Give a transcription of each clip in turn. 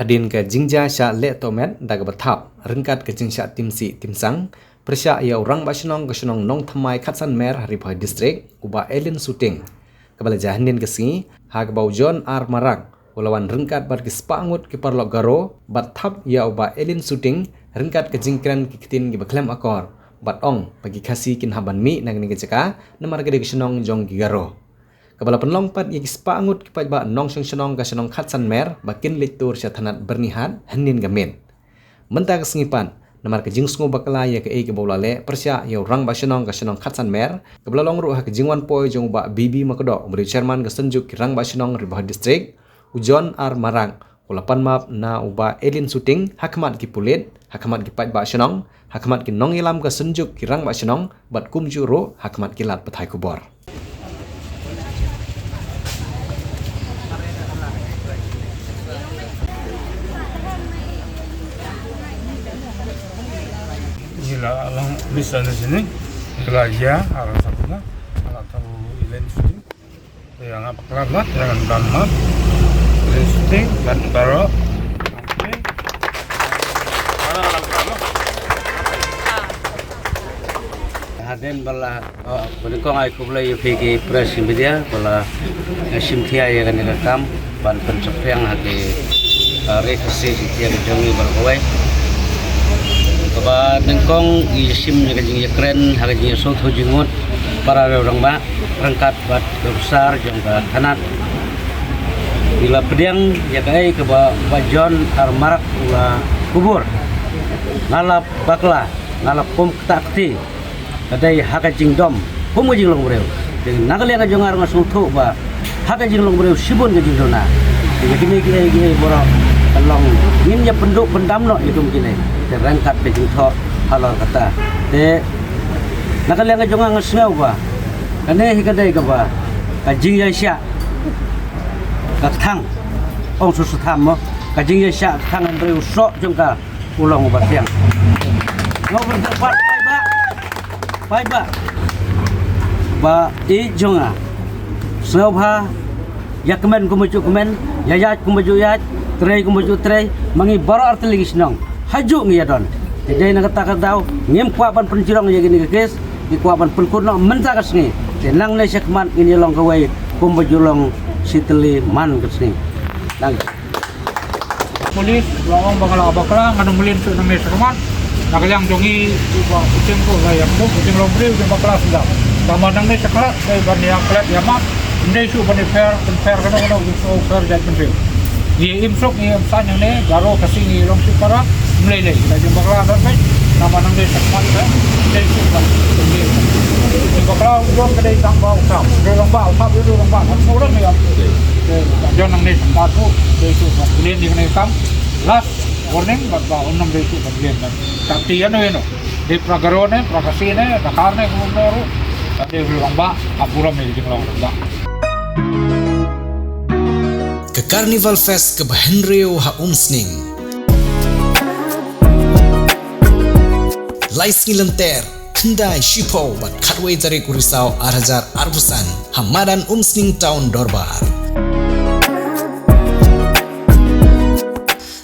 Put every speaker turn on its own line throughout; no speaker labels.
hadin ke jingja sya le tomet daga batap rengkat ke jingsya timsi timsang persya ya orang basinong ke senong nong thamai khatsan mer Haripah district uba alien shooting kebala jahanin ke singi hag baujon ar marak ulawan rengkat bar ke spangut ke parlok garo batap ya uba alien shooting rengkat ke jingkran ke kitin ke baklem akor bat ong bagi kasi kin haban mi nang ni ke jaka namar gede ke senong jong gigaro kepala penlongpat yang spangut kipat ba nong senong ka senong khatsan mer bakin litur syathanat bernihat henin gamin menta ke sengipan namar ke jingsngo bakala ya ke ke bolale persya ya rang ba senong ka senong khatsan mer kepala long ru ha ke jingwan poi jong ba bibi makodo umri chairman ke senjuk rang ba senong Haripah district ujon ar marang ulapan map na uba alien shooting hakmat ki pulit hakmat ki pat ba senong hakmat ki nong ilam ke senjuk ki rang ba senong bat kum juro hakmat ki lat pathai kubor
alang bisa di sini belajar alang satunya alang tahu ilen shooting yang apa kelar lah jangan banget ilen shooting dan baru
haden bala benikong ay kublay pigi press media bala simtia ya kan rekam ban pencapaian hati rekasi yang jongi berkawai kaba nengkong isim jaga jing keren haga jing sot hujingut para orang ba rangkat bat besar jangka tanat bila pedang ya kai kaba bajon armarak ula kubur ngalap bakla ngalap pom takti kadai haga jing dom pom jing long breu dengan nagal yang jongar ngasultho ba haga jing long breu sibun jing dona gini borok long ngin ya penduk pendamno itu gini terangkat bejing tho halal kata te nakal yang jonga ngasngau ba kane hikadai ka ba kajing ya sya kathang ong susu tham mo kajing ya sya thang andre usok jongka ulong ba tiang ngau berdebat pai ba i jonga snobha yakmen kumuju kemen yayat kumuju yat tray kumuju tray mangi baro arteli gisnong hajuk ngi yadon jadi nak kata tahu ngem kuapan pencirong ya gini guys di kuapan penkuno menta kasni tenang ne sekman ini long kawai kumuju long siteli man kasni nang
polis lawang bangala abakala nganong mulin su nang mesruman nagalang jongi ba kucing ko gaya mo kucing lombre ke bakala sudah tama nang ne sekala kay bani aklat yama ndai su bani fair kana so fair judgment fair di imsok ni amsan yang ne garo kasing ni long su para mulai dah jumpa bakala dan nama nang ne sekman ka ndai su ba ni bakala jon kadai tang ba usam dorong ba orang ya jon nang ne sekman tu ndai su ba kulin ni ne kam last warning ba onam ndai su ba kulin tapi ano di pragarone prakasine dakarne kumoro ade ulang ba apuram ni jing long ba
ke Carnival Fest ke Henrio ha umsning Laisngi lenter kendai shipo bat khatway jari kurisau arhajar arbusan hamadan umsning town dorbar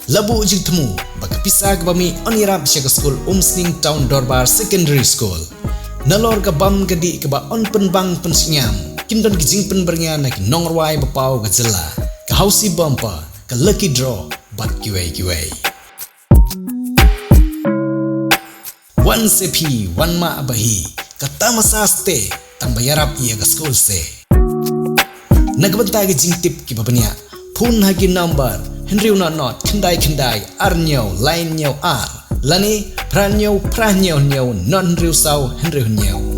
labu ujing temu bak pisah ke bami onirap syaga school umsning town dorbar secondary school nalor ke bam gedi ke ba on penbang pensinyam kindon gijing penbernya nak nongrwai bapau ke jela ke hausi bumper ke lucky draw bat kiwai one sepi one ma abahi kata masaste tambayarap ia ke school se nagbanta ke jingtip ki babanya phone hagi number Henry not kendai arnyau lain nyau ar lani pranyo non riusau Henry nyau